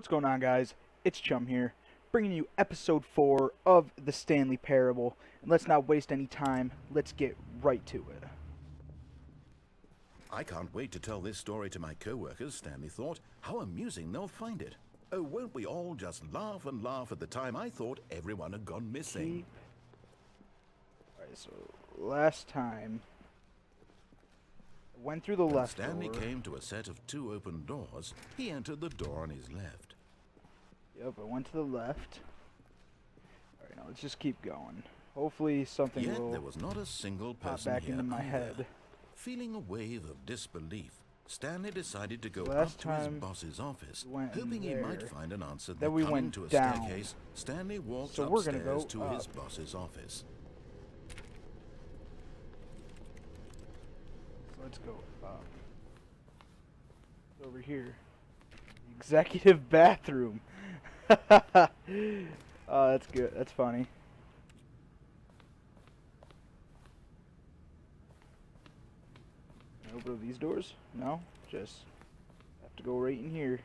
What's going on, guys? It's Chum here, bringing you episode 4 of the Stanley Parable. And let's not waste any time. Let's get right to it. I can't wait to tell this story to my co-workers, Stanley thought. How amusing they'll find it. Oh, won't we all just laugh and laugh at the time I thought everyone had gone missing. Alright, so last time I went through the left Stanley door. came to a set of 2 open doors. He entered the door on his left. Yep, I went to the left. Alright, now let's just keep going. Hopefully something Yet will there was not a single pop person back here into my either. head. Feeling a wave of disbelief, Stanley decided to go Last up to his time boss's office, we went in hoping he might there. find an answer. Then we coming went to a down. staircase. Stanley walked So we're upstairs gonna go to his up. boss's office. So let's go up. Over here. The executive bathroom. Oh, that's good. That's funny. Can I open these doors? No? Just have to go right in here.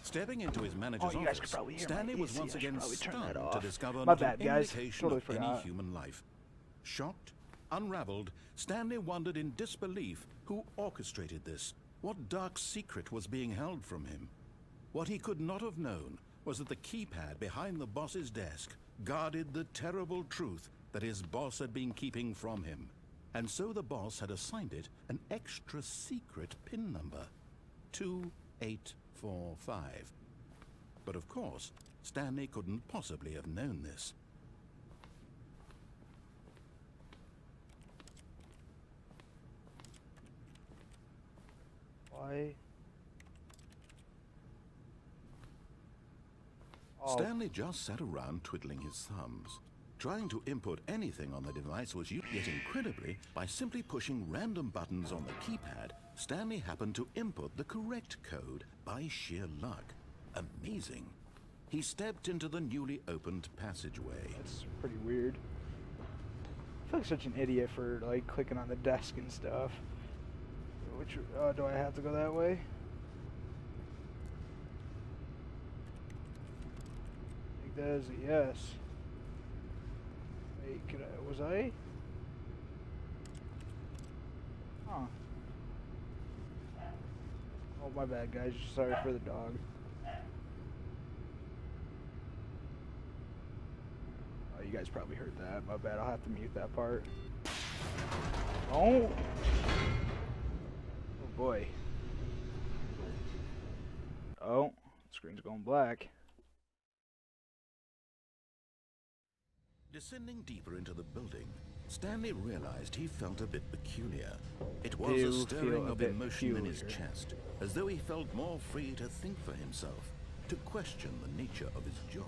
Stepping into his manager's Oh, you guys could office, probably hear Stanley my was AC. once I should again probably turn that stunned off. to discover My not bad, an guys. indication Totally of any forgot. human life. Shocked, unraveled, Stanley wondered in disbelief who orchestrated this. What dark secret was being held from him? What he could not have known was that the keypad behind the boss's desk guarded the terrible truth that his boss had been keeping from him. And so the boss had assigned it an extra secret PIN number, 2845. But of course, Stanley couldn't possibly have known this. Why? Oh, Stanley just sat around twiddling his thumbs. Trying to input anything on the device was used, yet incredibly, by simply pushing random buttons on the keypad, Stanley happened to input the correct code by sheer luck. Amazing. He stepped into the newly opened passageway. that's pretty weird. I feel like such an idiot for like clicking on the desk and stuff. Which do I have to go that way? I think that is a yes. Wait, could I? Was I? Huh. Oh, my bad, guys. Sorry for the dog. Oh, you guys probably heard that. My bad. I'll have to mute that part. Oh. Oh boy. Oh, screen's going black. Descending deeper into the building, Stanley realized he felt a bit peculiar. It was Do a feel stirring a of bit emotion in his peculiar. chest, as though he felt more free to think for himself, to question the nature of his job.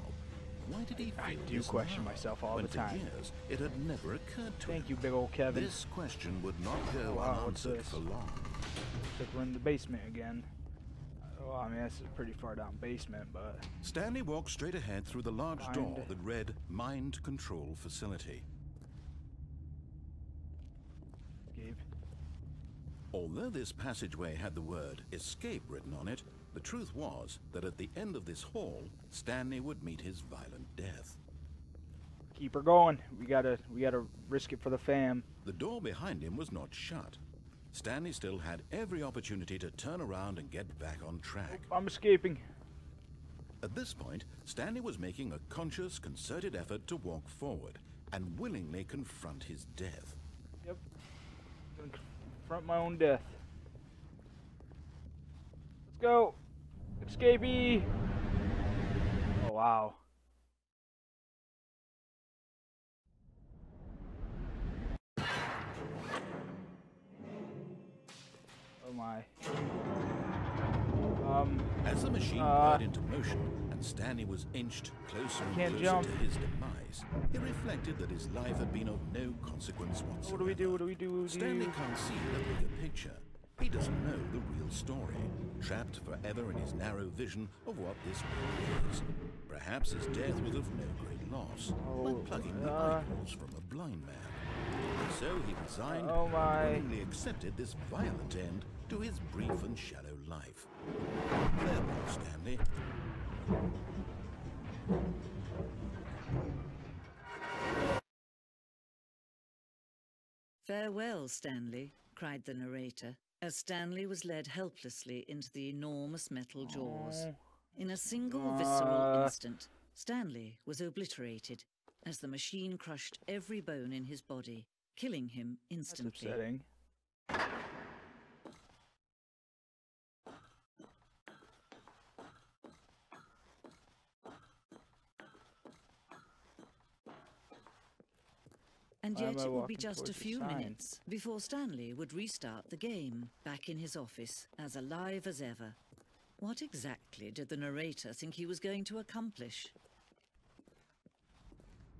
Why did he feel I do this question now, myself all when the time. for years it had never occurred to him? Thank you, big old Kevin. This question would not go Wow, what's unanswered this? for long. Looks like we're in the basement again. Well, I mean, that's a pretty far down basement, but... Stanley walked straight ahead through the large Mind. door that read Mind Control Facility. Escape. Although this passageway had the word escape written on it, the truth was that at the end of this hall, Stanley would meet his violent death. Keep her going. We gotta risk it for the fam. The door behind him was not shut. Stanley still had every opportunity to turn around and get back on track. I'm escaping. At this point, Stanley was making a conscious, concerted effort to walk forward and willingly confront his death. Yep. Gonna confront my own death. Let's go. Escapee. Oh, wow. Oh my. As the machine whirred into motion and Stanley was inched closer and Can't closer jump. to his demise, he reflected that his life had been of no consequence whatsoever. What do we do? What do we do? Stanley can't see the bigger picture. He doesn't know the real story, trapped forever in his narrow vision of what this world is. Perhaps his death was of no great loss, like plucking the eyeballs from a blind man. So he resigned Oh my. and willingly accepted this violent end to his brief and shallow life. Farewell, Stanley. "Farewell, Stanley," cried the narrator, as Stanley was led helplessly into the enormous metal jaws. In a single visceral instant, Stanley was obliterated as the machine crushed every bone in his body, killing him instantly. That's upsetting. And yet it would be just a few minutes before Stanley would restart the game, back in his office, as alive as ever. What exactly did the narrator think he was going to accomplish?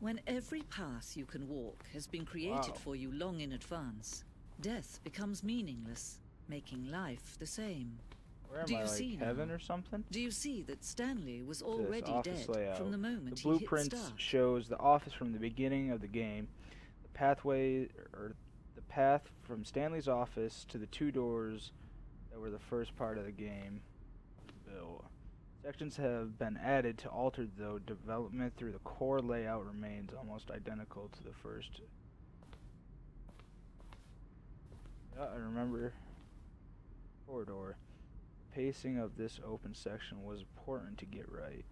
When every path you can walk has been created for you long in advance, death becomes meaningless, making life the same. Where am I, like heaven or something? Do you see that Stanley was already dead from the moment he hit start? The blueprint shows the office from the beginning of the game. The pathway, or the path from Stanley's office to the two doors that were the first part of the game. Sections have been added to alter the development through the core layout remains almost identical to the first. Yeah, I remember. Corridor. The pacing of this open section was important to get right.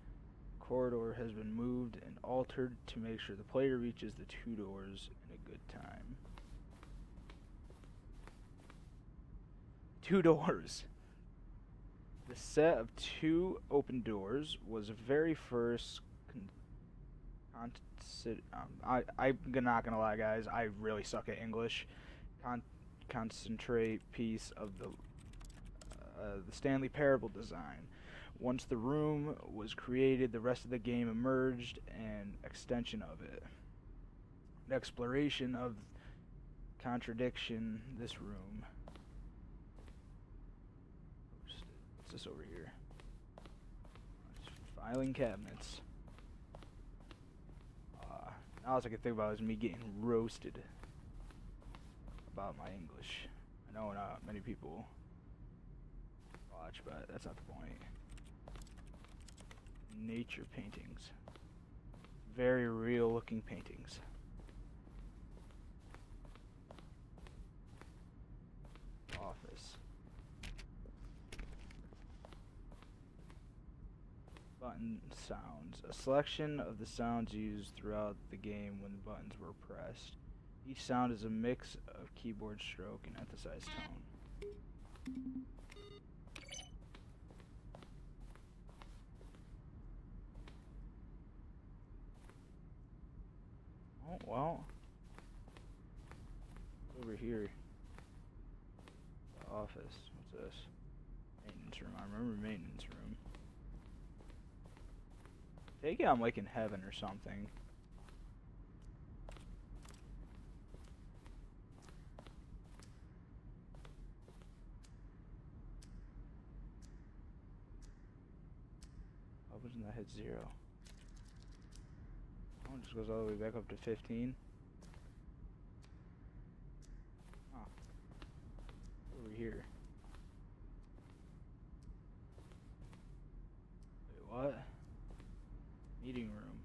The corridor has been moved and altered to make sure the player reaches the two doors in a good time. Two doors. The set of two open doors was the very first I'm not gonna lie, guys, I really suck at English. Concentrate piece of the Stanley Parable design. Once the room was created, the rest of the game emerged, an extension of it. An exploration of contradiction, this room. What's this over here? Filing cabinets. Now all I can think about is me getting roasted about my English. I know not many people watch, but that's not the point. Nature paintings. Very real looking paintings. Office. Button sounds. A selection of the sounds used throughout the game when the buttons were pressed. Each sound is a mix of keyboard stroke and emphasized tone. Oh, well. Over here. The office. What's this? Maintenance room. I remember maintenance room. Take it I'm like in heaven or something. Why wasn't that hit 0? Oh, it just goes all the way back up to 15. Huh. Over here. Wait, what? Meeting room.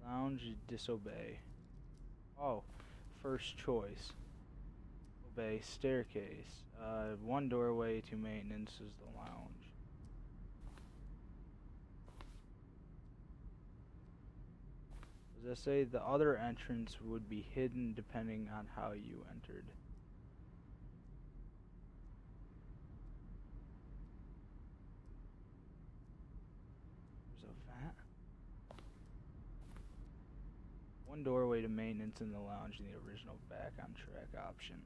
Lounge, disobey. Oh, first choice. Obey, staircase. One doorway to maintenance is the lounge. Does that say the other entrance would be hidden depending on how you entered? There's a vent. One doorway to maintenance in the lounge in the original back on track option.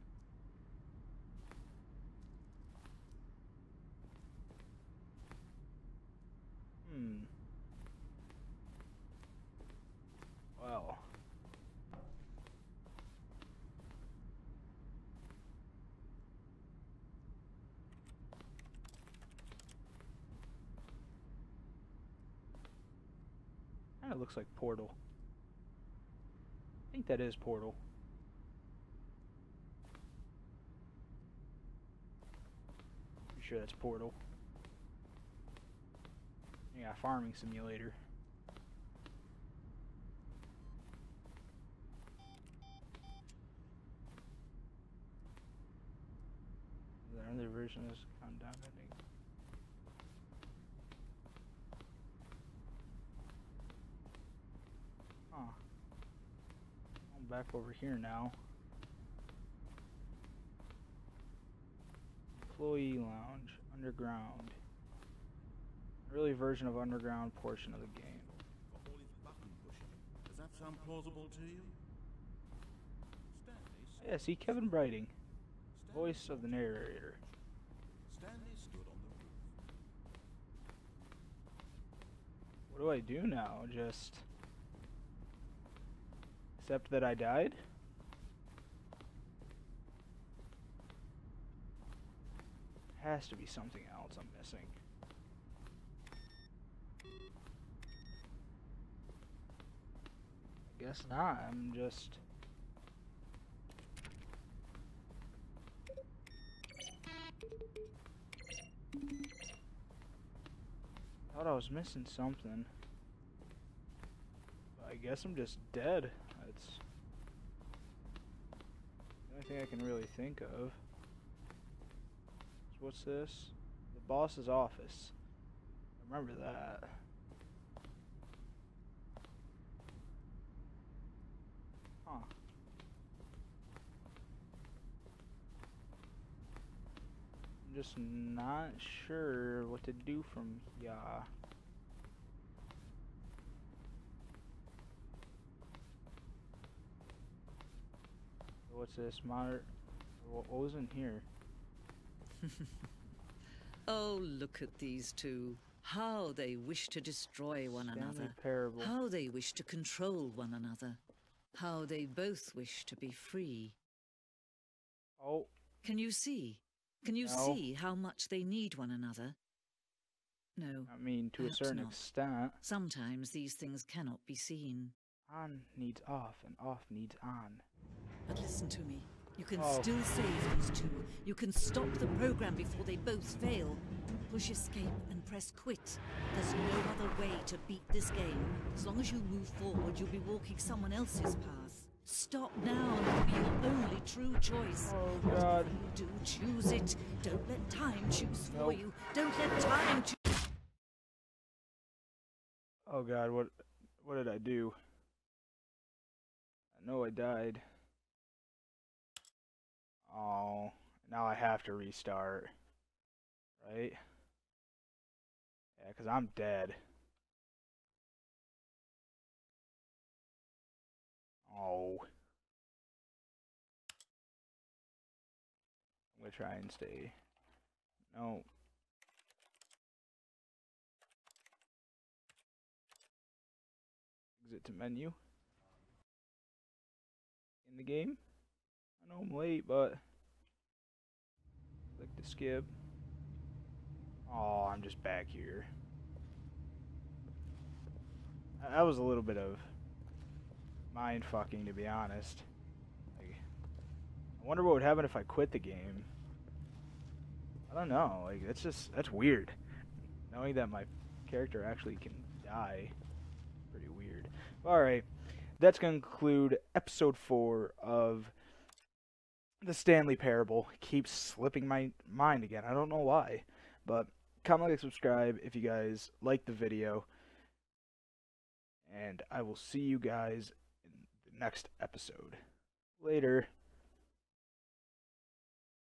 Well. Kinda looks like Portal. I think that is Portal. Pretty sure that's Portal. Yeah, farming simulator. Is there another version of this countdown ending? Huh. I'm back over here now. Employee lounge, underground. Early version of underground portion of the game. All his button pushing. Does that sound plausible to you? Stanley. Yeah, see Kevin Brighting, voice of the narrator. Stanley stood on the roof. What do I do now? Just accept that I died? Has to be something else I'm missing. I guess not. I'm just... Thought I was missing something. But I guess I'm just dead. That's the only thing I can really think of. So what's this? The boss's office. I remember that. Huh. I'm just not sure what to do from here. What's this? Monitor? What was in here? Oh, look at these two. How they wish to destroy one Stanley another. Parable. How they wish to control one another. How they both wish to be free. Oh, Can you see? Can you No. see how much they need one another? No. I mean, to a Perhaps certain not. extent. Sometimes these things cannot be seen. On needs off, and off needs on. But listen to me. You can Oh. still save these two. You can stop the program before they both fail. Push escape and press quit. There's no other way to beat this game. As long as you move forward, you'll be walking someone else's path. Stop now and it'll be your only true choice. Oh, God. Whatever you do, choose it. Don't let time choose for Nope. you. Don't let time choose. Oh God, what did I do? I know I died. Oh, now I have to restart. Right? Yeah, because I'm dead. Oh. I'm gonna try and stay. No. Exit to menu. In the game. I know I'm late, but click to skip. Oh, I'm just back here. That was a little bit of mind fucking, to be honest. Like, I wonder what would happen if I quit the game. I don't know. Like, that's weird. Knowing that my character actually can die, pretty weird. All right, that's gonna conclude episode 4 of the Stanley Parable. It keeps slipping my mind again. I don't know why, but comment, like, subscribe if you guys like the video, and I will see you guys in the next episode. Later.